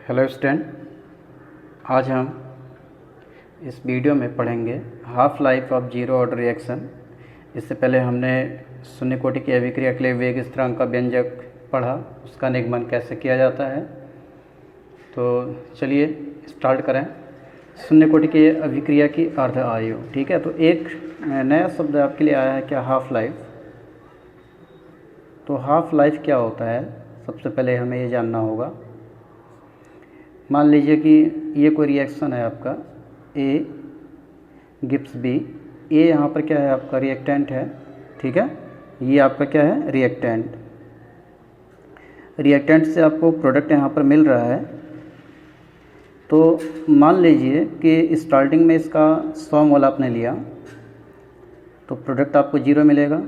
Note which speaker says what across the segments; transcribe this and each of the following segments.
Speaker 1: Hello student, आज हम इस वीडियो में पढ़ेंगे half life of zero order reaction. इससे पहले हमने शून्य कोटि की अभिक्रिया के लिए वेग स्थिरांक का व्यंजक पढ़ा, उसका निगमन कैसे किया जाता है। तो चलिए स्टार्ट करें। शून्य कोटि की अभिक्रिया की अर्ध आयु, ठीक है। तो एक नया शब्द आपके लिए आया है क्या, हाफ लाइफ। तो हाफ लाइफ क्या होता है, सबसे पहले हमें ये जानना होगा। मान लीजिए कि ये कोई रिएक्शन है आपका, ए गिव्स बी। ए यहाँ पर क्या है, आपका रिएक्टेंट है, ठीक है। ये आपका क्या है, रिएक्टेंट। रिएक्टेंट से आपको प्रोडक्ट यहाँ पर मिल रहा है। तो मान लीजिए कि स्टार्टिंग में इसका 100 मोल आपने लिया, तो प्रोडक्ट आपको 0 मिलेगा।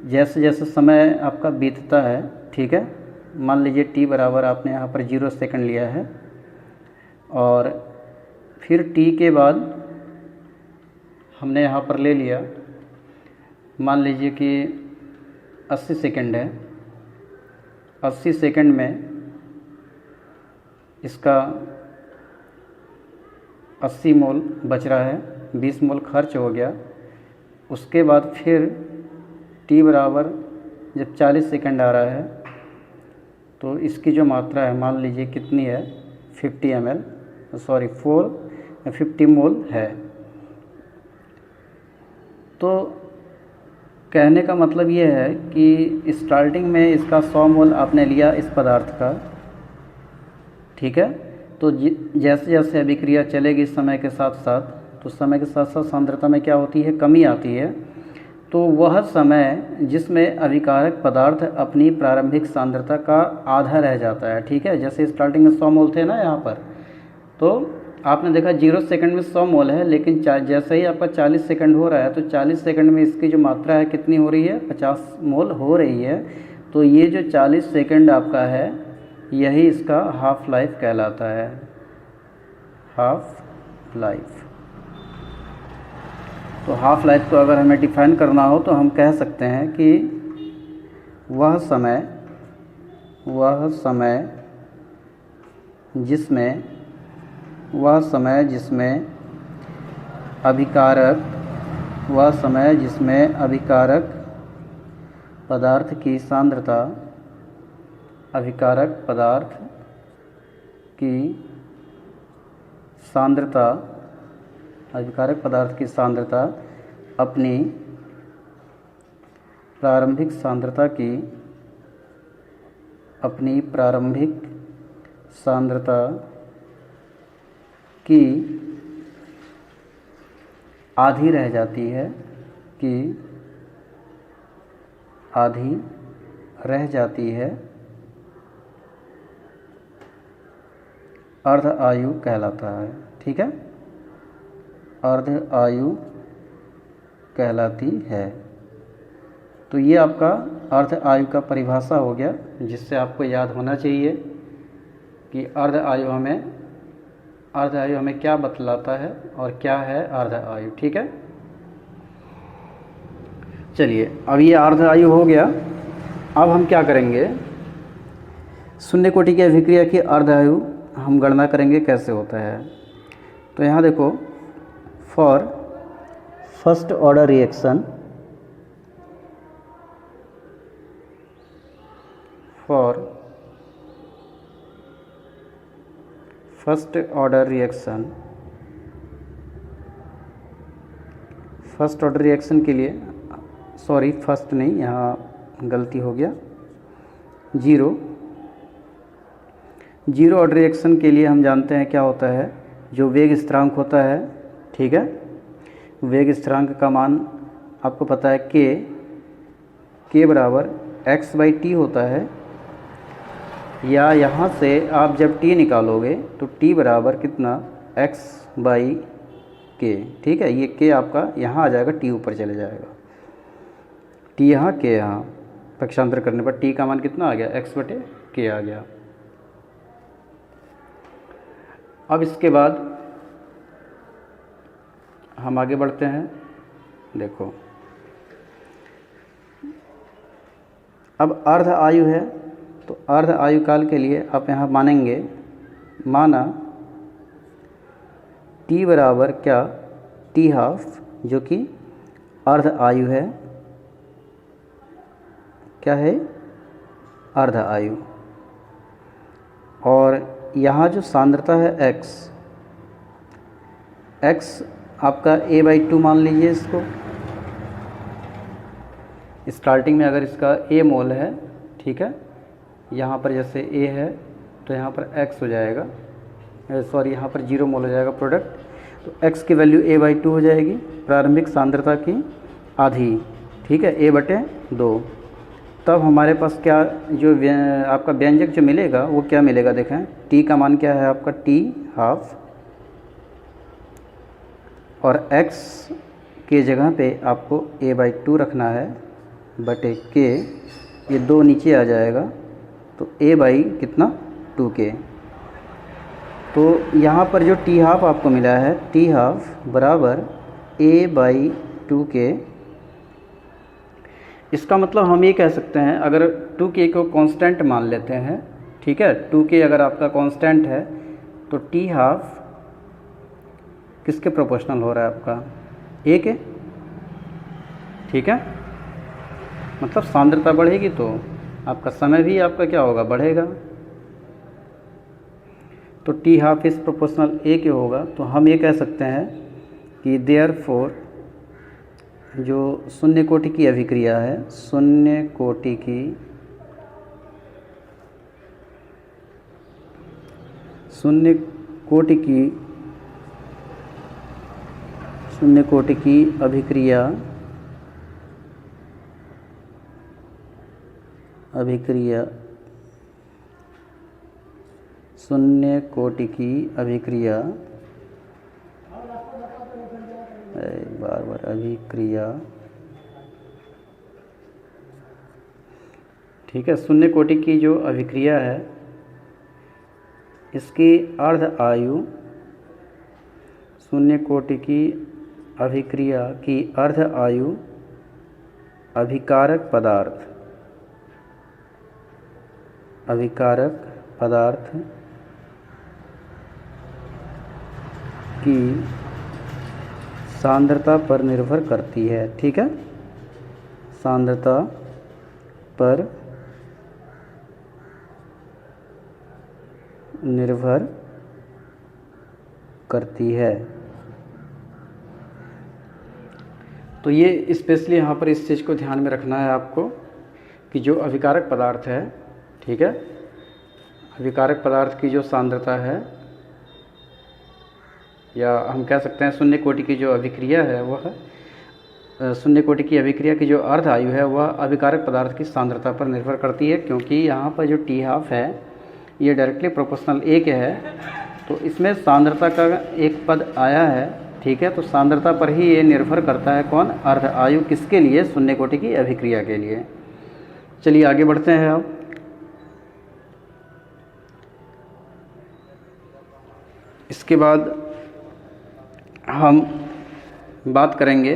Speaker 1: जैसे जैसे समय आपका बीतता है, ठीक है, मान लीजिए t बराबर आपने यहाँ पर 0 सेकंड लिया है, और फिर t के बाद हमने यहाँ पर ले लिया, मान लीजिए कि 80 सेकंड है। 80 सेकंड में इसका 80 मोल बच रहा है, 20 मोल खर्च हो गया। उसके बाद फिर t बराबर जब 40 सेकंड आ रहा है, तो इसकी जो मात्रा है मान लीजिए कितनी है, 50 मोल है। तो कहने का मतलब ये है कि स्टार्टिंग में इसका 100 मोल आपने लिया इस पदार्थ का, ठीक है। तो जैसे जैसे अभिक्रिया चलेगी समय के साथ साथ, तो समय के साथ साथ सांद्रता में क्या होती है, कमी आती है। तो वह समय जिसमें अभिकारक पदार्थ अपनी प्रारंभिक सांद्रता का आधा रह जाता है, ठीक है। जैसे स्टार्टिंग में 100 मोल थे ना यहाँ पर, तो आपने देखा 0 सेकंड में 100 मोल है, लेकिन जैसे ही आपका 40 सेकंड हो रहा है, तो 40 सेकंड में इसकी जो मात्रा है कितनी हो रही है, 50 मोल हो रही है। तो ये जो 40 सेकंड आपका है, यही इसका हाफ लाइफ कहलाता है, हाफ लाइफ। तो हाफ लाइफ को अगर हमें डिफाइन करना हो तो हम कह सकते हैं कि वह जिसमें अभिकारक पदार्थ की सांद्रता अपनी प्रारंभिक सांद्रता की आधी रह जाती है, अर्ध आयु कहलाता है, ठीक है। अर्ध आयु कहलाती है। तो ये आपका अर्ध आयु का परिभाषा हो गया, जिससे आपको याद होना चाहिए कि अर्ध आयु हमें क्या बतलाता है और क्या है अर्ध आयु, ठीक है। चलिए, अब ये अर्ध आयु हो गया। अब हम क्या करेंगे, शून्य कोटि की अभिक्रिया की अर्ध आयु हम गणना करेंगे कैसे होता है। तो यहाँ देखो, for first order reaction, first order reaction के लिए, सॉरी फर्स्ट नहीं, यहाँ गलती हो गया, जीरो ऑर्डर रिएक्शन के लिए हम जानते हैं क्या होता है, जो वेग स्थिरांक होता है, ठीक है। वेग स्थिरांक का मान आपको पता है, के बराबर x/t होता है, या यहाँ से आप जब t निकालोगे तो t बराबर कितना, x/k, ठीक है। ये k आपका यहाँ आ जाएगा, t ऊपर चले जाएगा, t यहाँ, k यहाँ, पक्षांतर करने पर t का मान कितना आ गया, x/k आ गया। अब इसके बाद हम आगे बढ़ते हैं। देखो, अब अर्ध आयु है, तो अर्ध आयु काल के लिए आप यहाँ मानेंगे माना t बराबर क्या, t हाफ जो कि अर्ध आयु है, क्या है, अर्ध आयु। और यहाँ जो सांद्रता है x आपका a/2 मान लीजिए इसको। स्टार्टिंग में अगर इसका a मोल है, ठीक है, यहाँ पर जैसे a है तो यहाँ पर x हो जाएगा, सॉरी यहाँ पर 0 मोल हो जाएगा प्रोडक्ट, तो x की वैल्यू a/2 हो जाएगी, प्रारंभिक सांद्रता की आधी, ठीक है, a/2। तब हमारे पास क्या जो आपका व्यंजक जो मिलेगा वो क्या मिलेगा, देखें t का मान क्या है आपका, t हाफ, और x के जगह पे आपको a/2 रखना है बटे k, ये 2 नीचे आ जाएगा तो a/कितना 2k। तो यहाँ पर जो t हाफ आपको मिला है, t हाफ बराबर a/2k। इसका मतलब हम ये कह सकते हैं, अगर 2k को कांस्टेंट मान लेते हैं, ठीक है, 2k अगर आपका कांस्टेंट है तो t हाफ किसके प्रोपोर्शनल हो रहा है आपका, a के, ठीक है। मतलब सांद्रता बढ़ेगी तो आपका समय भी आपका क्या होगा, बढ़ेगा। तो t हाफ इस प्रोपोर्शनल a के होगा, तो हम ये कह सकते हैं कि देयरफॉर जो शून्य कोटि की अभिक्रिया है, शून्य कोटि की अभिक्रिया शून्य कोटि की अभिक्रिया, बार अभिक्रिया, ठीक है, शून्य कोटि की जो अभिक्रिया है इसकी अर्ध आयु, शून्य कोटि की अभिक्रिया की अर्ध आयु अभिकारक पदार्थ की सांद्रता पर निर्भर करती है, ठीक है, सांद्रता पर निर्भर करती है। तो ये स्पेशली यहाँ पर इस चीज़ को ध्यान में रखना है आपको कि जो अभिकारक पदार्थ है, ठीक है, अभिकारक पदार्थ की जो सांद्रता है, या हम कह सकते हैं शून्य कोटि की जो अभिक्रिया है वह, शून्य कोटि की अभिक्रिया की जो अर्ध आयु है वह अभिकारक पदार्थ की सांद्रता पर निर्भर करती है, क्योंकि यहाँ पर जो टी हाफ है ये डायरेक्टली प्रोपोर्शनल a के है, तो इसमें सांद्रता का एक पद आया है, ठीक है, तो सांद्रता पर ही ये निर्भर करता है, कौन, अर्ध आयु, किसके लिए, शून्य कोटि की अभिक्रिया के लिए। चलिए आगे बढ़ते हैं। अब इसके बाद हम बात करेंगे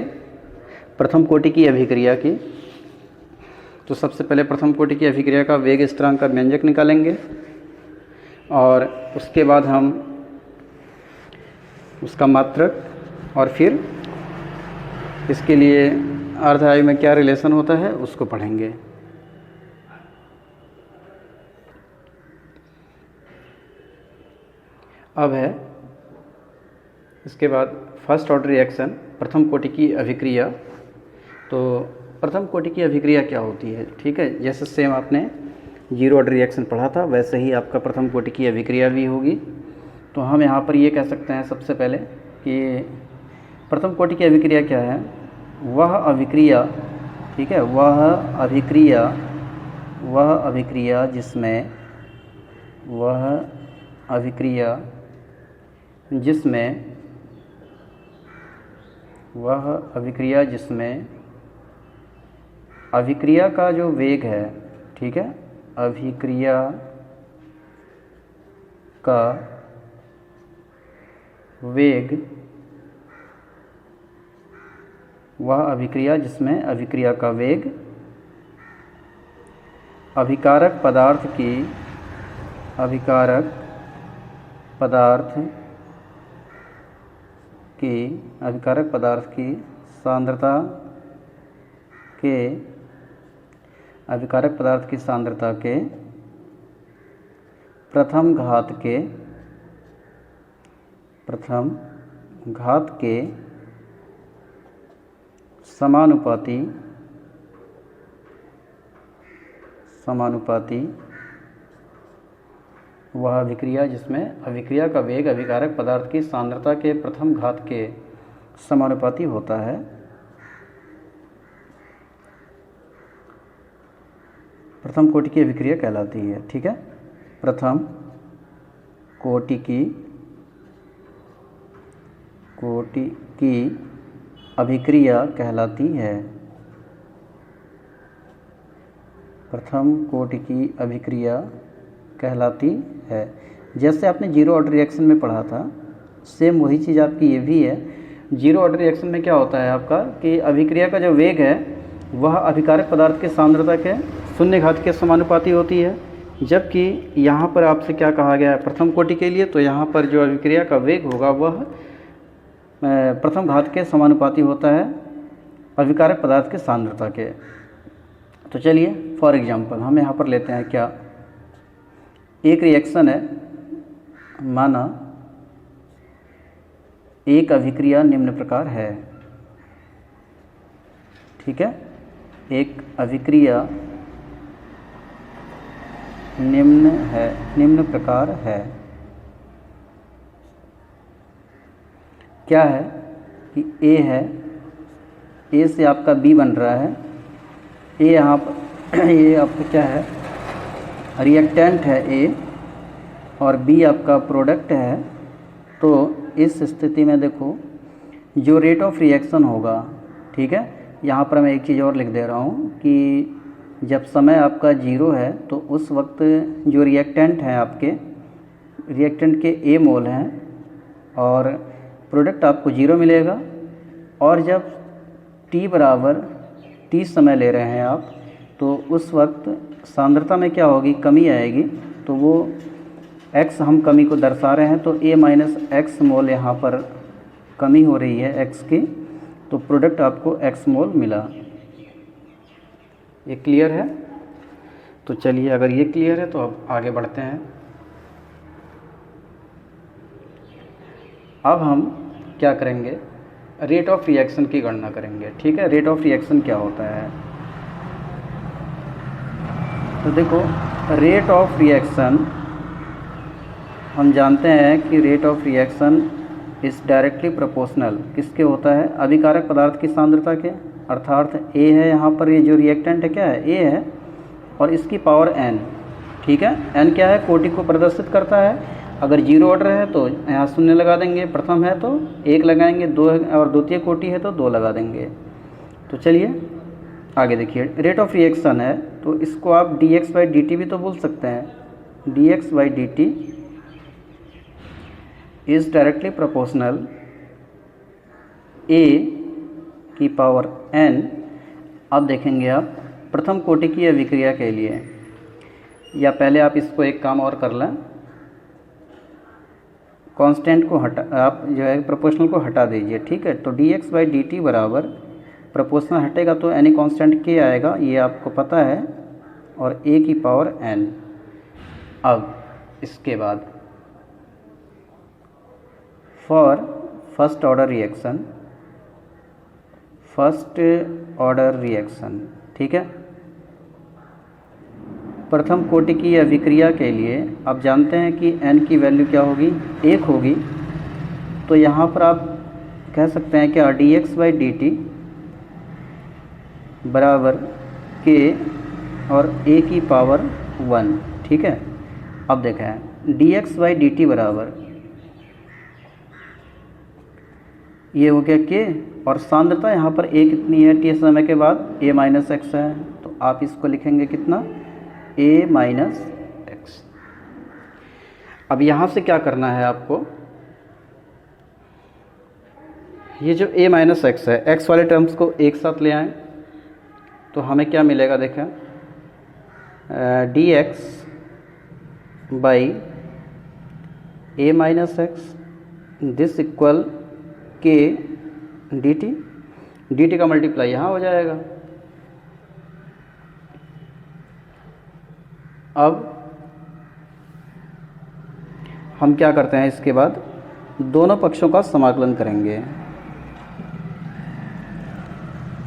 Speaker 1: प्रथम कोटि की अभिक्रिया की। तो सबसे पहले प्रथम कोटि की अभिक्रिया का वेग स्थिरांक का व्यंजक निकालेंगे और उसके बाद हम उसका मात्रक और फिर इसके लिए अर्ध आयु में क्या रिलेशन होता है उसको पढ़ेंगे। अब है इसके बाद फर्स्ट ऑर्डर रिएक्शन, प्रथम कोटि की अभिक्रिया। तो प्रथम कोटि की अभिक्रिया क्या होती है, ठीक है, जैसे सेम आपने जीरो ऑर्डर रिएक्शन पढ़ा था वैसे ही आपका प्रथम कोटि की अभिक्रिया भी होगी। तो हम यहाँ पर ये कह सकते हैं सबसे पहले कि प्रथम कोटि की अभिक्रिया क्या है, वह अभिक्रिया, ठीक है, वह अभिक्रिया जिसमें अभिक्रिया का जो वेग है, ठीक है, अभिक्रिया का वेग, वह अभिक्रिया जिसमें अभिक्रिया का वेग अभिकारक पदार्थ की अभिकारक पदार्थ की सांद्रता के अभिकारक पदार्थ की सांद्रता के प्रथम घात के समानुपाती वह अभिक्रिया जिसमें अभिक्रिया का वेग अभिकारक पदार्थ की सांद्रता के प्रथम घात के समानुपाती होता है, प्रथम कोटि की अभिक्रिया कहलाती है। ठीक है, प्रथम कोटि की अभिक्रिया कहलाती है। प्रथम कोटि की अभिक्रिया कहलाती है। जैसे आपने जीरो ऑर्डर रिएक्शन में पढ़ा था, सेम वही चीज़ आपकी ये भी है। जीरो ऑर्डर रिएक्शन में क्या होता है आपका कि अभिक्रिया का जो वेग है वह अभिकारक पदार्थ के सांद्रता के शून्य घात के समानुपाती होती है, जबकि यहाँ पर आपसे क्या कहा गया है प्रथम कोटि के लिए, तो यहाँ पर जो अभिक्रिया का वेग होगा वह प्रथम घात के समानुपाती होता है अभिकारक पदार्थ के सांद्रता के। तो चलिए फॉर एग्जांपल हम यहाँ पर लेते हैं क्या, एक रिएक्शन है, माना एक अभिक्रिया निम्न प्रकार है। ठीक है, एक अभिक्रिया निम्न प्रकार है। क्या है कि ए है, ए से आपका बी बन रहा है। ए यहाँ पर ये आपका क्या है, रिएक्टेंट है ए, और बी आपका प्रोडक्ट है। तो इस स्थिति में देखो जो रेट ऑफ रिएक्शन होगा, ठीक है, यहाँ पर मैं एक चीज़ और लिख दे रहा हूँ कि जब समय आपका जीरो है तो उस वक्त जो रिएक्टेंट हैं आपके, रिएक्टेंट के ए मोल हैं और प्रोडक्ट आपको जीरो मिलेगा। और जब टी बराबर 30 समय ले रहे हैं आप, तो उस वक्त सांद्रता में क्या होगी, कमी आएगी। तो वो x हम कमी को दर्शा रहे हैं, तो a माइनस एक्स मोल यहाँ पर कमी हो रही है x की, तो प्रोडक्ट आपको x मोल मिला। ये क्लियर है? तो चलिए अगर ये क्लियर है तो अब आगे बढ़ते हैं। अब हम क्या करेंगे, रेट ऑफ रिएक्शन की गणना करेंगे। ठीक है, रेट ऑफ रिएक्शन क्या होता है, तो देखो रेट ऑफ रिएक्शन हम जानते हैं कि rate of reaction is directly proportional किसके होता है, अभिकारक पदार्थ की सांद्रता के, अर्थात ए है यहाँ पर, ये जो रिएक्टेंट है क्या है, ए है, और इसकी पावर एन। ठीक है, एन क्या है, कोटि को प्रदर्शित करता है। अगर जीरो ऑर्डर है तो यहाँ शून्य लगा देंगे, प्रथम है तो 1 लगाएंगे, दो और द्वितीय कोटि है तो 2 लगा देंगे। तो चलिए आगे देखिए, रेट ऑफ रिएक्शन है तो इसको आप dx/dt भी तो बोल सकते हैं। dx/dt is directly proportional a की पावर n। अब देखेंगे आप प्रथम कोटि की अभिक्रिया के लिए, या पहले आप इसको एक काम और कर लें, कांस्टेंट को हटा, आप जो है प्रोपोर्शनल को हटा दीजिए। ठीक है, तो dx/dt बराबर प्रोपोर्शनल हटेगा तो एनी कांस्टेंट k आएगा, ये आपको पता है, और a की पावर n। अब इसके बाद फॉर फर्स्ट ऑर्डर रिएक्शन, ठीक है, प्रथम कोटि की अभिक्रिया के लिए आप जानते हैं कि n की वैल्यू क्या होगी, 1 होगी। तो यहाँ पर आप कह सकते हैं कि dx/dt बराबर k और a की पावर 1। ठीक है, अब देखें dx/dt बराबर ये हो गया k, और सांद्रता यहाँ पर a कितनी है, t समय के बाद a माइनस एक्स है, तो आप इसको लिखेंगे कितना, a माइनस एक्स। अब यहाँ से क्या करना है आपको, ये जो a माइनस एक्स है, x वाले टर्म्स को एक साथ ले आएं तो हमें क्या मिलेगा, देखें dx/dt A minus x this equal के डी टी, डी टी का मल्टीप्लाई यहाँ हो जाएगा। अब हम क्या करते हैं, इसके बाद दोनों पक्षों का समाकलन करेंगे।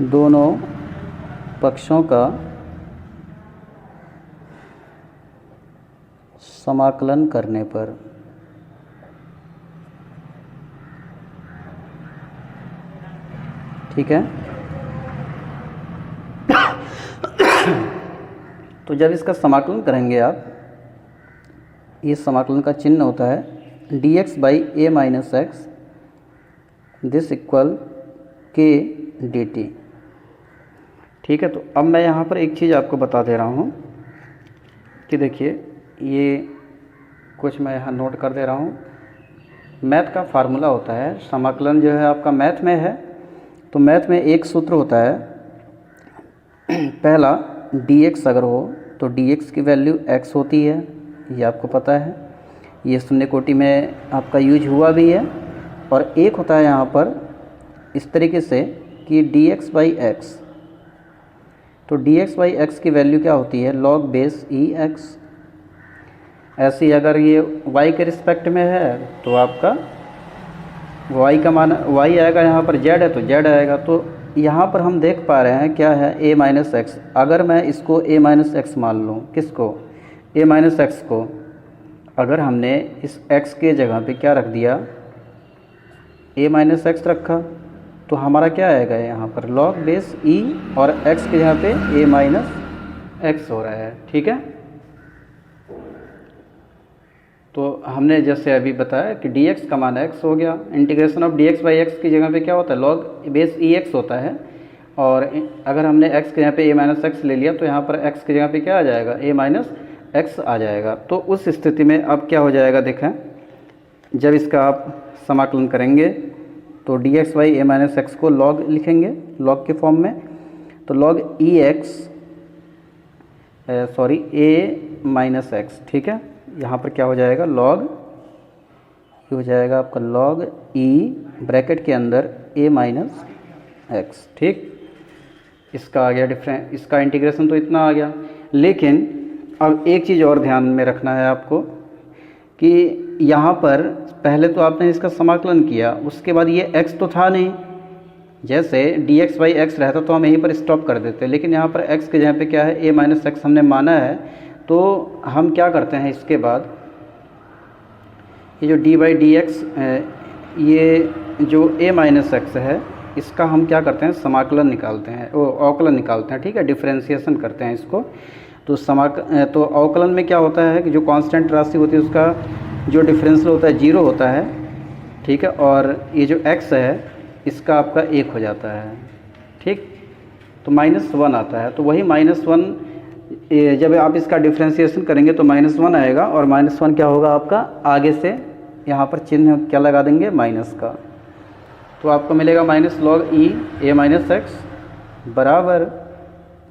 Speaker 1: दोनों पक्षों का समाकलन करने पर ठीक है। तो जब इसका समाकलन करेंगे आप, ये समाकलन का चिन्ह होता है dx by A minus x this equal के डी टी। ठीक है, तो अब मैं यहाँ पर एक चीज़ आपको बता दे रहा हूँ कि देखिए, ये कुछ मैं यहाँ नोट कर दे रहा हूँ। मैथ का फार्मूला होता है, समाकलन जो है आपका मैथ में है, तो मैथ में एक सूत्र होता है, पहला dx अगर हो तो dx की वैल्यू x होती है, ये आपको पता है, ये शून्य कोटि में आपका यूज हुआ भी है। और एक होता है यहाँ पर इस तरीके से कि dx बाई एक्स, तो dx बाई एक्स की वैल्यू क्या होती है, log बेस ई एक्स। ऐसे ही अगर ये y के रिस्पेक्ट में है तो आपका y का मान y आएगा, यहाँ पर z है तो z आएगा। तो यहाँ पर हम देख पा रहे हैं क्या है, a माइनस एक्स। अगर मैं इसको a माइनस एक्स मान लूँ, किसको, a माइनस एक्स को, अगर हमने इस x के जगह पे क्या रख दिया, a माइनस एक्स रखा, तो हमारा क्या आएगा यहाँ पर log बेस e, और x के जगह पे a माइनस एक्स हो रहा है। ठीक है, तो हमने जैसे अभी बताया कि dx का मान x हो गया, integration of dx by x की जगह पे क्या होता है, log बेस ई एक्स होता है। और अगर हमने x के जगह पे a माइनस एक्स ले लिया तो यहाँ पर x की जगह पे क्या आ जाएगा, a माइनस एक्स आ जाएगा। तो उस स्थिति में अब क्या हो जाएगा, देखें, जब इसका आप समाकलन करेंगे तो dx by a minus x को log लिखेंगे, log के फॉर्म में, तो log E x sorry a minus x. ठीक है, यहाँ पर क्या हो जाएगा, log ये हो जाएगा आपका log e ब्रैकेट के अंदर a माइनस एक्स। ठीक, इसका आ गया डिफरेंस, इसका इंटीग्रेशन तो इतना आ गया। लेकिन अब एक चीज़ और ध्यान में रखना है आपको कि यहाँ पर पहले तो आपने इसका समाकलन किया, उसके बाद ये x तो था नहीं, जैसे dx बाई एक्स रहता तो हम यहीं पर स्टॉप कर देते, लेकिन यहाँ पर x के जगह पे क्या है, a माइनस एक्स हमने माना है। तो हम क्या करते हैं, इसके बाद ये जो d बाई डी एक्स, ये जो a माइनस एक्स है, इसका हम क्या करते हैं, समाकलन निकालते हैं, वो अवकलन निकालते हैं। ठीक है, डिफरेंशिएशन करते हैं इसको। तो तो अवकलन में क्या होता है कि जो कांस्टेंट राशि होती है उसका जो डिफरेंशियल होता है 0 होता है। ठीक है, और ये जो x है इसका आपका 1 हो जाता है। ठीक, तो -1 आता है, तो वही -1 जब आप इसका डिफरेंशिएशन करेंगे तो -1 आएगा, और -1 क्या होगा आपका, आगे से यहाँ पर चिन्ह क्या लगा देंगे, माइनस का, तो आपको मिलेगा minus log e a minus x बराबर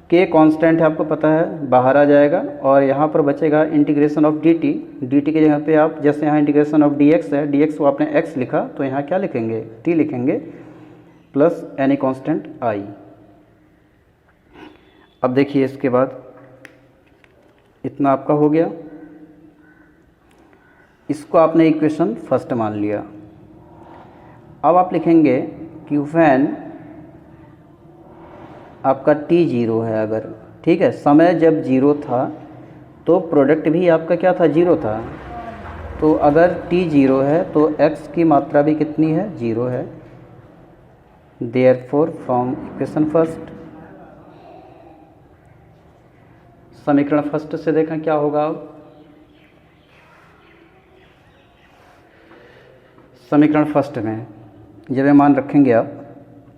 Speaker 1: के कांस्टेंट है, आपको पता है, बाहर आ जाएगा, और यहाँ पर बचेगा इंटीग्रेशन ऑफ dt। dt की जगह पे आप जैसे यहाँ इंटीग्रेशन ऑफ dx है, dx को आपने x लिखा तो यहाँ क्या लिखेंगे, t लिखेंगे, प्लस एनी कांस्टेंट i। अब देखिए इसके बाद इतना आपका हो गया, इसको आपने इक्वेशन फर्स्ट मान लिया। अब आप लिखेंगे कि व्हेन आपका t 0 है अगर, ठीक है, समय जब 0 था तो प्रोडक्ट भी आपका क्या था, 0 था। तो अगर t 0 है तो x की मात्रा भी कितनी है, 0 है। देयरफॉर फ्रॉम इक्वेशन फर्स्ट, समीकरण फर्स्ट से देखें क्या होगा। अब समीकरण फर्स्ट में जब ये मान रखेंगे आप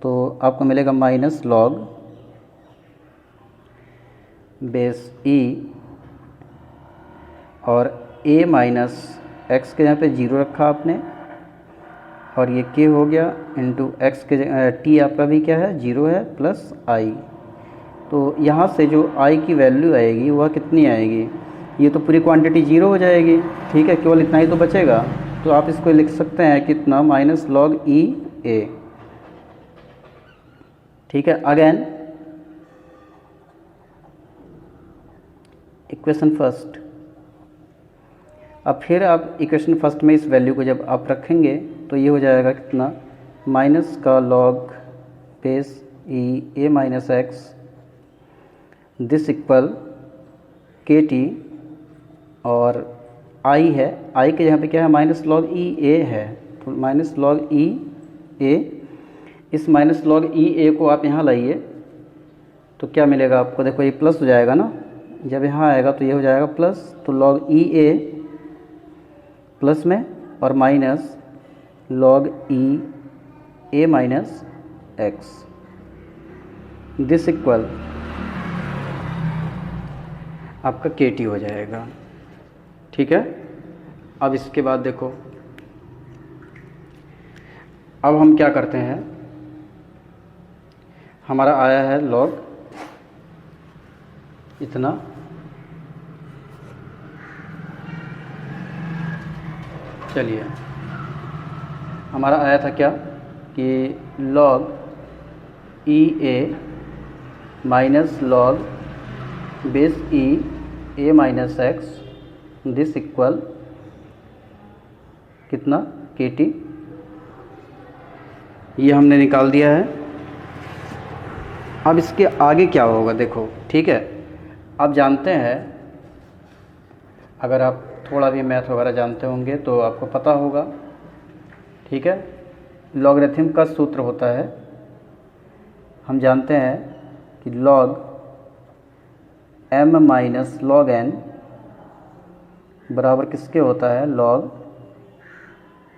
Speaker 1: तो आपको मिलेगा माइनस log बेस e, और a माइनस एक्स के जगह पे 0 रखा आपने, और ये k हो गया इंटू एक्स के t आपका भी क्या है, 0 है, प्लस i। तो यहाँ से जो i की वैल्यू आएगी वह कितनी आएगी, ये तो पूरी क्वांटिटी 0 हो जाएगी। ठीक है, केवल इतना ही तो बचेगा, तो आप इसको लिख सकते हैं कितना, माइनस लॉग ई ए। ठीक है, अगेन इक्वेशन फर्स्ट। अब फिर आप इक्वेशन फर्स्ट में इस वैल्यू को जब आप रखेंगे तो ये हो जाएगा कितना, माइनस का log base E A minus x, this equal के टी, और आई है, आई के जगह पे क्या है, माइनस लॉग ई ए है, तो माइनस लॉग ई ए। इस माइनस लॉग ई ए को आप यहाँ लाइए तो क्या मिलेगा आपको, देखो ये प्लस हो जाएगा ना, जब यहाँ आएगा तो ये हो जाएगा प्लस, तो लॉग ई ए प्लस में और minus log E A minus x, this equal आपका के टी हो जाएगा। ठीक है, अब इसके बाद देखो, अब हम क्या करते हैं, हमारा आया है लॉग इतना, चलिए हमारा आया था क्या कि log E A minus log base E A minus x, this equal कितना, के टी, ये हमने निकाल दिया है। अब इसके आगे क्या होगा देखो, ठीक है, आप जानते हैं, अगर आप थोड़ा भी मैथ वगैरह जानते होंगे तो आपको पता होगा। ठीक है, लॉगरिथम का सूत्र होता है, हम जानते हैं कि log m minus log n बराबर किसके होता है, लॉग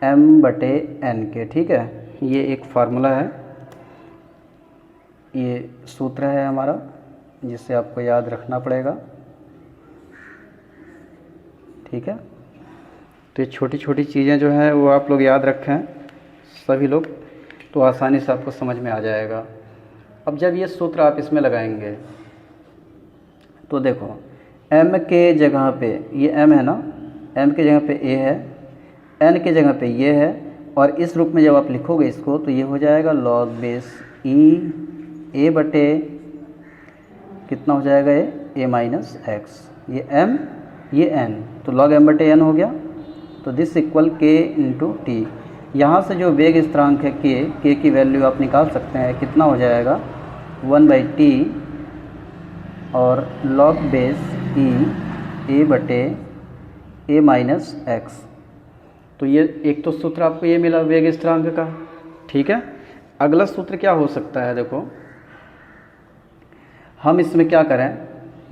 Speaker 1: m बटे n के। ठीक है, ये एक फार्मूला है, ये सूत्र है हमारा, जिसे आपको याद रखना पड़ेगा। ठीक है, तो ये छोटी छोटी चीज़ें जो हैं वो आप लोग याद रखें सभी लोग, तो आसानी से आपको समझ में आ जाएगा। अब जब ये सूत्र आप इसमें लगाएंगे तो देखो, m के जगह पे ये m है ना, m के जगह पे a है, n के जगह पे ये है, और इस रूप में जब आप लिखोगे इसको तो ये हो जाएगा लॉग बेस ई a बटे कितना हो जाएगा, ये a माइनस एक्स, ये m ये n, तो log m बटे n हो गया। तो this equal k into T, यहाँ से जो वेग स्थिरांक है k की वैल्यू आप निकाल सकते हैं, कितना हो जाएगा 1/t, और log बेस e a बटे a माइनस एक्स। तो ये एक तो सूत्र आपको ये मिला वेग स्थिरांक का। ठीक है, अगला सूत्र क्या हो सकता है, देखो हम इसमें क्या करें,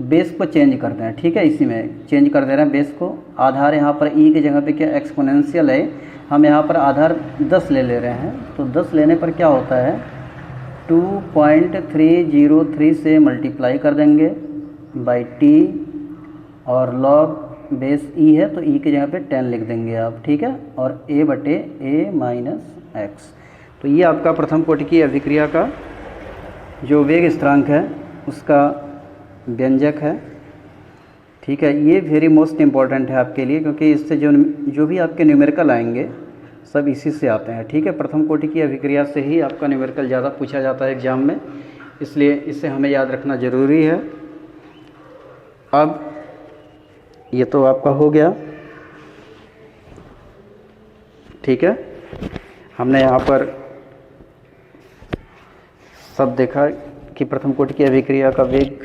Speaker 1: बेस को चेंज करते हैं। ठीक है, इसी में चेंज कर दे रहे हैं बेस को, आधार यहाँ पर e की जगह पे क्या एक्सपोनेंशियल है, हम यहाँ पर आधार 10 ले रहे हैं, तो 10 लेने पर क्या होता है, 2.303 से मल्टीप्लाई कर देंगे बाई t, और लॉग बेस e है तो e की जगह पे 10 लिख देंगे आप। ठीक है, और a बटे a माइनस एक्स। तो ये आपका प्रथम कोटि की अभिक्रिया का जो वेग स्थिरांक है उसका व्यंजक है। ठीक है, ये वेरी मोस्ट इम्पॉर्टेंट है आपके लिए, क्योंकि इससे जो भी आपके न्यूमेरिकल आएंगे सब इसी से आते हैं। ठीक है, प्रथम कोटि की अभिक्रिया से ही आपका न्यूमेरिकल ज़्यादा पूछा जाता है एग्ज़ाम में, इसलिए इसे हमें याद रखना ज़रूरी है। अब ये तो आपका हो गया। ठीक है, हमने यहाँ पर सब देखा कि प्रथम कोटि की अभिक्रिया का वेग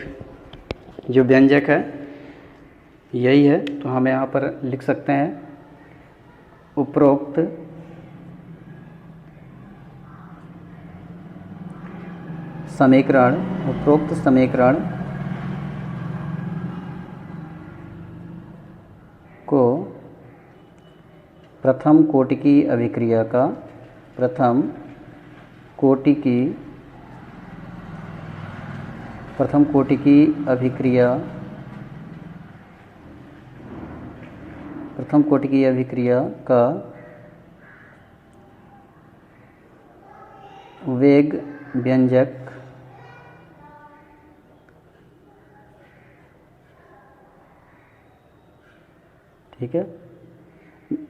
Speaker 1: जो व्यंजक है यही है, तो हम यहाँ पर लिख सकते हैं उपरोक्त समीकरण को प्रथम कोटि की अभिक्रिया का प्रथम कोटि की अभिक्रिया का वेग व्यंजक ठीक है,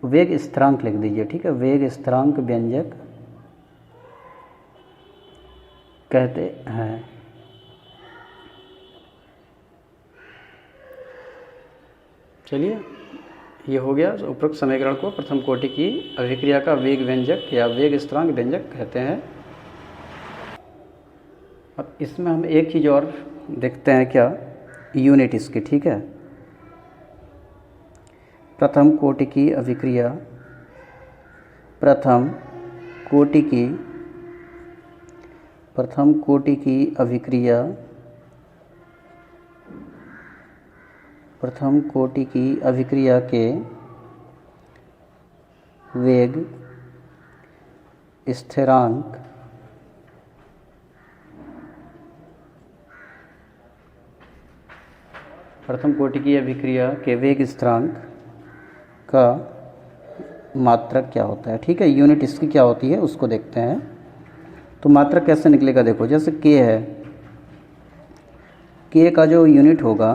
Speaker 1: वेग स्थिरांक लिख दीजिए, ठीक है, वेग स्थिरांक व्यंजक कहते हैं। चलिए, ये हो गया उपरोक्त समीकरण को प्रथम कोटि की अभिक्रिया का वेग व्यंजक या वेग स्थिरांक व्यंजक कहते हैं। अब इसमें हम एक चीज़ और देखते हैं, क्या यूनिट इसकी, ठीक है। प्रथम कोटि की अभिक्रिया, प्रथम कोटि की अभिक्रिया, प्रथम कोटि की अभिक्रिया के वेग स्थिरांक प्रथम कोटि की अभिक्रिया के वेग स्थिरांक का मात्रक क्या होता है, ठीक है। यूनिट इसकी क्या होती है उसको देखते हैं। तो मात्रक कैसे निकलेगा, देखो, जैसे k है, k का जो यूनिट होगा,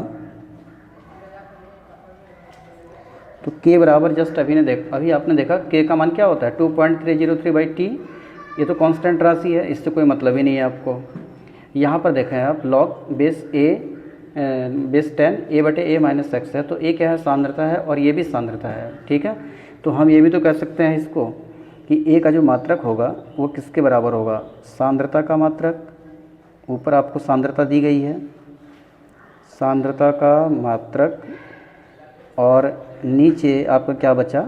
Speaker 1: तो k बराबर जस्ट अभी आपने देखा k का मान क्या होता है 2.303/t। ये तो कांस्टेंट राशि है, इससे कोई मतलब ही नहीं है आपको। यहाँ पर देखें आप log बेस 10 a/a-x है, तो a क्या है, सांद्रता है, और ये भी सांद्रता है, ठीक है। तो हम ये भी तो कह सकते हैं इसको कि a का जो मात्रक होगा वो किसके बराबर होगा, सांद्रता का मात्रक। ऊपर आपको सांद्रता दी गई है, सांद्रता का मात्रक, और नीचे आपका क्या बचा,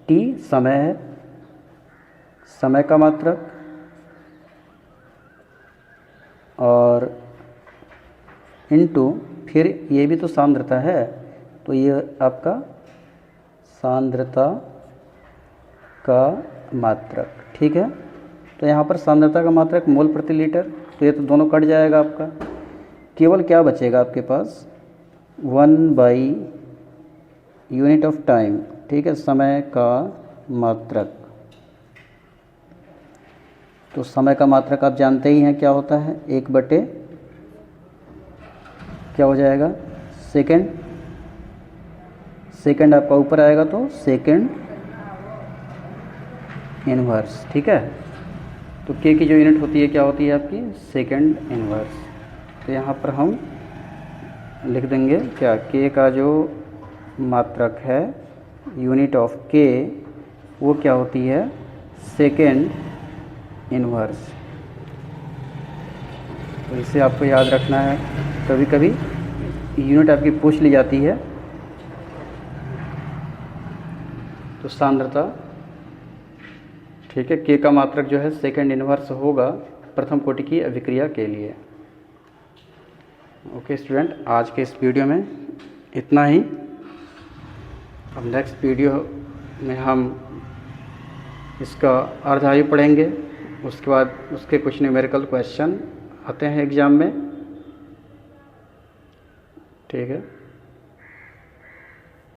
Speaker 1: t समय है, समय का मात्रक, और इनटू फिर ये भी तो सांद्रता है, तो ये आपका सांद्रता का मात्रक, ठीक है। तो यहाँ पर सांद्रता का मात्रक मोल प्रति लीटर, तो ये तो दोनों कट जाएगा आपका। केवल क्या बचेगा आपके पास, 1/यूनिट ऑफ टाइम, ठीक है, समय का मात्रक। तो समय का मात्रक आप जानते ही हैं क्या होता है, 1/, क्या हो जाएगा, सेकंड। सेकंड आपका ऊपर आएगा तो सेकंड इनवर्स, ठीक है। तो k की जो यूनिट होती है क्या होती है आपकी, सेकंड इनवर्स। तो यहाँ पर हम लिख देंगे क्या, k का जो मात्रक है, यूनिट ऑफ k, वो क्या होती है, सेकंड इनवर्स। तो इसे आपको याद रखना है, कभी कभी यूनिट आपकी पूछ ली जाती है। तो सांद्रता, ठीक है, k का मात्रक जो है सेकंड इनवर्स होगा प्रथम कोटि की अभिक्रिया के लिए। ओके स्टूडेंट, आज के इस वीडियो में इतना ही। अब नेक्स्ट वीडियो में हम इसका अर्धायु पढ़ेंगे, उसके बाद उसके कुछ न्यूमेरिकल क्वेश्चन आते हैं एग्ज़ाम में, ठीक है।